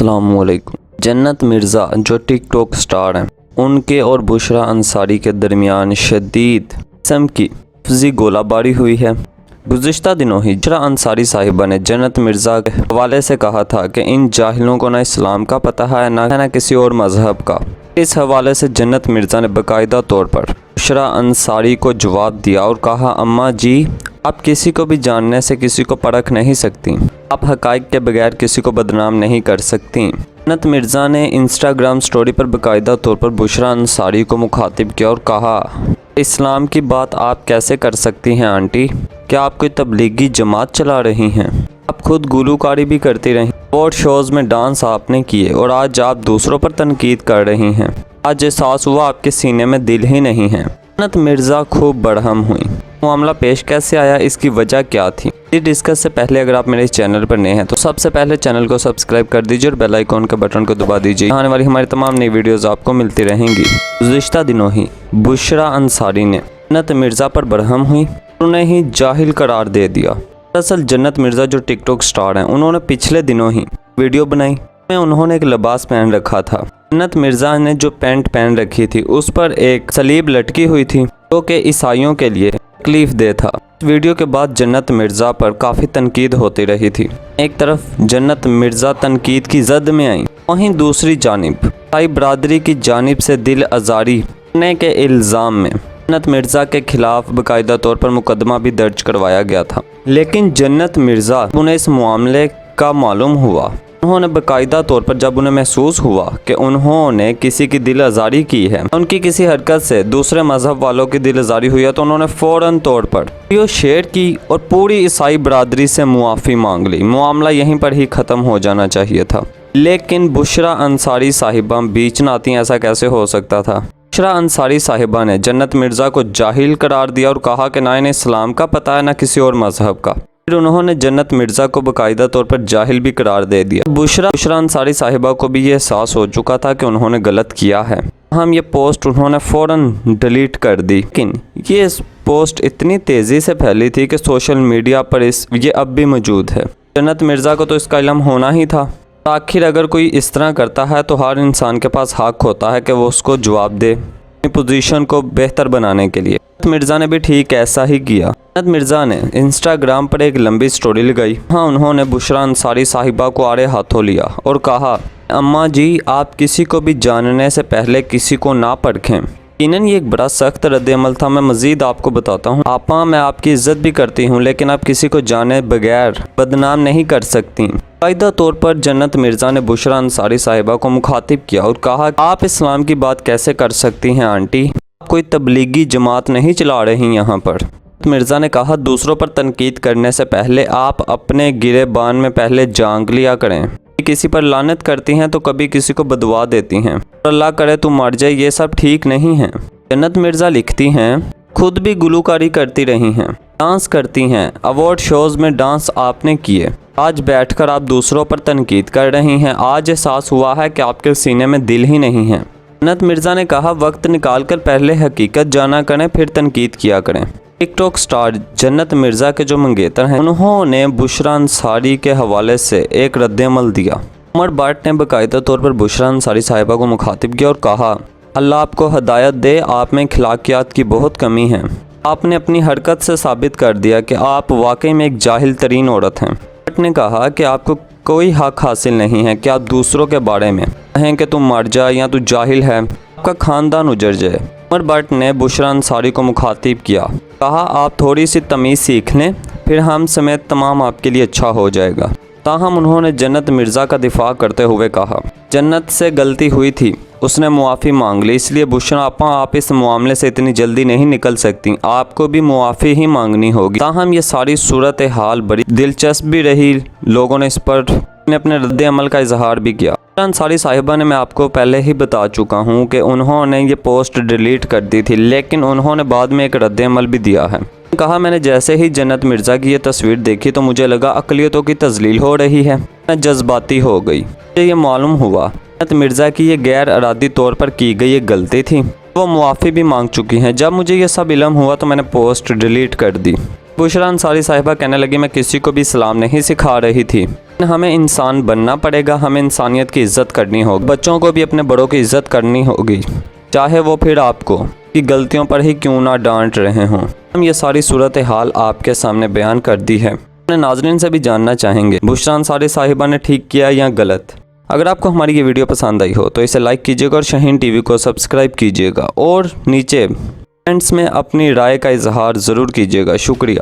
अस्सलामुअलैकुम। जन्नत मिर्ज़ा जो टिक टॉक स्टार हैं, उनके और बुशरा अंसारी के दरमियान शदीद किस्म की लफ्ज़ी गोलाबारी हुई है। गुज़िश्ता दिनों ही बुशरा अंसारी साहिबा ने जन्नत मिर्ज़ा के हवाले से कहा था कि इन जाहिलों को ना इस्लाम का पता है ना किसी और मज़हब का। इस हवाले से जन्नत मिर्ज़ा ने बाकायदा तौर पर बुशरा अंसारी को जवाब दिया और कहा, अम्मा जी, आप किसी को भी जानने से किसी को परख नहीं सकती। आप हक़ाइक़ के बगैर किसी को बदनाम नहीं कर सकती। जन्नत मिर्ज़ा ने इंस्टाग्राम स्टोरी पर बाकायदा तौर पर बुशरा अंसारी को मुखातिब किया और कहा, इस्लाम की बात आप कैसे कर सकती हैं आंटी? क्या आप कोई तबलीगी जमात चला रही हैं? आप खुद गुलूकारी भी करती रहीं, और शोज़ में डांस आपने किए और आज आप दूसरों पर तनकीद कर रही हैं। आज एहसास हुआ आपके सीने में दिल ही नहीं है। जन्नत मिर्ज़ा खूब बरहम हुई। मामला पेश कैसे आया, इसकी वजह क्या थी, ये डिस्कस से पहले अगर आप मेरे इस चैनल पर नए हैं तो सबसे पहले चैनल को सब्सक्राइब कर दीजिए और बेल आइकॉन के बटन को दबा दीजिए। आने वाली हमारी तमाम नई वीडियोस आपको मिलती रहेंगी। गुज़िश्ता दिनों ही बुशरा अंसारी ने जन्नत मिर्ज़ा पर बरहम हुई, उन्हें ही जाहिल करार दे दिया। दरअसल जन्नत मिर्ज़ा जो टिकटॉक स्टार हैं, उन्होंने पिछले दिनों ही वीडियो बनाई में उन्होंने एक लिबास पहन रखा था। जन्नत मिर्ज़ा ने जो पैंट पहन रखी थी उस पर एक सलीब लटकी हुई थी जो कि ईसाइयों के लिए तकलीफ दे था। इस वीडियो के बाद जन्नत मिर्ज़ा पर काफ़ी तनकीद होती रही थी। एक तरफ जन्नत मिर्ज़ा तनकीद की जद में आई, वहीं दूसरी जानिब ईसाई बरादरी की जानिब से दिल आज़ारी करने के इल्ज़ाम में जन्नत मिर्ज़ा के खिलाफ बाकायदा तौर पर मुकदमा भी दर्ज करवाया गया था। लेकिन जन्नत मिर्ज़ा उन्हें इस मामले का मालूम हुआ, उन्होंने बाकायदा तौर पर जब उन्हें महसूस हुआ कि उन्होंने किसी की दिल आज़ारी की है, उनकी किसी हरकत से दूसरे मज़हब वालों की दिल आज़ारी हुई है, तो उन्होंने फ़ौरन तौर पर वीडियो शेयर की और पूरी ईसाई बरादरी से मुआफ़ी मांग ली। मामला यहीं पर ही ख़त्म हो जाना चाहिए था, लेकिन बुशरा अंसारी साहिबा बीच न आती, ऐसा कैसे हो सकता था। बुशरा अंसारी साहिबा ने जन्नत मिर्ज़ा को जाहिल करार दिया और कहा कि ना इन्हें इस्लाम का पता है ना किसी और मज़हब का। फिर उन्होंने जन्नत मिर्ज़ा को बाकायदा तौर पर जाहिल भी करार दे दिया। बुशरा अंसारी साहिबा को भी ये एहसास हो चुका था कि उन्होंने गलत किया है। हम ये पोस्ट उन्होंने फ़ौरन डिलीट कर दी, लेकिन ये पोस्ट इतनी तेज़ी से फैली थी कि सोशल मीडिया पर ये अब भी मौजूद है। जन्नत मिर्ज़ा को तो इसका इल्म होना ही था। आखिर अगर कोई इस तरह करता है तो हर इंसान के पास हक़ होता है कि वो उसको जवाब दे अपनी पोजीशन को बेहतर बनाने के लिए। जन्नत मिर्ज़ा ने भी ठीक ऐसा ही किया। जन्नत मिर्ज़ा ने इंस्टाग्राम पर एक लंबी स्टोरी लगाई। हाँ, उन्होंने बुशरा अंसारी साहिबा को आड़े हाथों लिया और कहा, अम्मा जी, आप किसी को भी जानने से पहले किसी को ना परखें। यकीनन ये एक बड़ा सख्त रद्द-ए-अमल था। मैं मज़ीद आपको बताता हूँ। आपा, मैं आपकी इज़्ज़त भी करती हूँ, लेकिन आप किसी को जाने बगैर बदनाम नहीं कर सकती। बाकायदा तौर पर जन्नत मिर्ज़ा ने बुशरा अंसारी साहिबा को मुखातिब किया और कहा, आप इस्लाम की बात कैसे कर सकती हैं आंटी? आप कोई तबलीगी जमात नहीं चला रही यहाँ पर। मिर्ज़ा ने कहा, दूसरों पर तनकीद करने से पहले आप अपने गिरेबान में पहले जांग लिया करें। किसी पर लानत करती हैं तो कभी किसी को बदुआ देती हैं, अल्लाह करे तू मर जाए, ये सब ठीक नहीं है। जन्नत मिर्ज़ा लिखती हैं, खुद भी गुलूकारी करती रही हैं, डांस करती हैं, अवार्ड शोज़ में डांस आपने किए, आज बैठकर आप दूसरों पर तनकीद कर रही हैं। आज एहसास हुआ है कि आपके सीने में दिल ही नहीं है। जन्नत मिर्ज़ा ने कहा, वक्त निकाल कर पहले हकीकत जाना करें, फिर तनकीद किया करें। टिकटॉक स्टार जन्नत मिर्ज़ा के जो मंगेतर हैं, उन्होंने बुशरा अंसारी के हवाले से एक रद्द-ए-अमल दिया। उमर भट्ट ने बाकायदा तौर पर बुशरा अंसारी साहिबा को मुखातिब किया और कहा, अल्लाह आपको हदायत दे, आप में अखलाकियात की बहुत कमी है। आपने अपनी हरकत से साबित कर दिया कि आप वाकई में एक जाहिल तरीन औरत हैं। भट्ट ने कहा कि आपको कोई हक हासिल नहीं है कि आप दूसरों के बारे में कहें कि तुम मर जा या तू जाहिल है, आपका ख़ानदान उजड़ जाए। उमर भट्ट ने बुशरा अंसारी को मुखातिब किया, कहा, आप थोड़ी सी तमीज़ सीख लें, फिर हम समेत तमाम आपके लिए अच्छा हो जाएगा। ताहम उन्होंने जन्नत मिर्ज़ा का दिफा करते हुए कहा, जन्नत से गलती हुई थी, उसने मुआफ़ी मांग ली, इसलिए बुशरा आपा, आप इस मामले से इतनी जल्दी नहीं निकल सकती, आपको भी मुआफ़ी ही मांगनी होगी। ताहम ये सारी सूरत हाल बड़ी दिलचस्प भी रही। लोगों ने इस पर अपने रद्द-ए-अमल का इजहार भी किया। अंसारी साहिबा ने, मैं आपको पहले ही बता चुका हूँ कि उन्होंने ये पोस्ट डिलीट कर दी थी, लेकिन उन्होंने बाद में एक रद्द-ए-अमल भी दिया है। कहा, मैंने जैसे ही जन्नत मिर्ज़ा की ये तस्वीर देखी तो मुझे लगा अक़लियतों की तज़लील हो रही है, मैं जज्बाती हो गई। मुझे ये मालूम हुआ जन्नत मिर्ज़ा की ये गैर इरादी तौर पर की गई एक गलती थी, वो मुआफ़ी भी मांग चुकी हैं। जब मुझे ये सब इल्म हुआ तो मैंने पोस्ट डिलीट कर दी। बुशरा अंसारी साहिबा कहने लगी, मैं किसी को भी इस्लाम नहीं सिखा रही थी, ہمیں انسان بننا پڑے گا، ہمیں انسانیت کی عزت کرنی ہوگی، بچوں کو بھی اپنے بڑوں کی عزت کرنی ہوگی، چاہے وہ پھر آپ کو کی غلطیوں پر ہی کیوں نہ ڈانٹ رہے ہوں۔ ہم یہ ساری صورتحال آپ کے سامنے بیان کر دی ہے۔ اپنے ناظرین سے بھی جاننا چاہیں گے بشریٰ انصاری صاحبہ نے ٹھیک کیا یا غلط؟ اگر آپ کو ہماری یہ ویڈیو پسند آئی ہو تو اسے لائک کیجیے گا اور شاہین ٹی وی کو سبسکرائب کیجیے گا، اور نیچے کمنٹس میں اپنی رائے کا اظہار ضرور کیجیے گا۔ شکریہ۔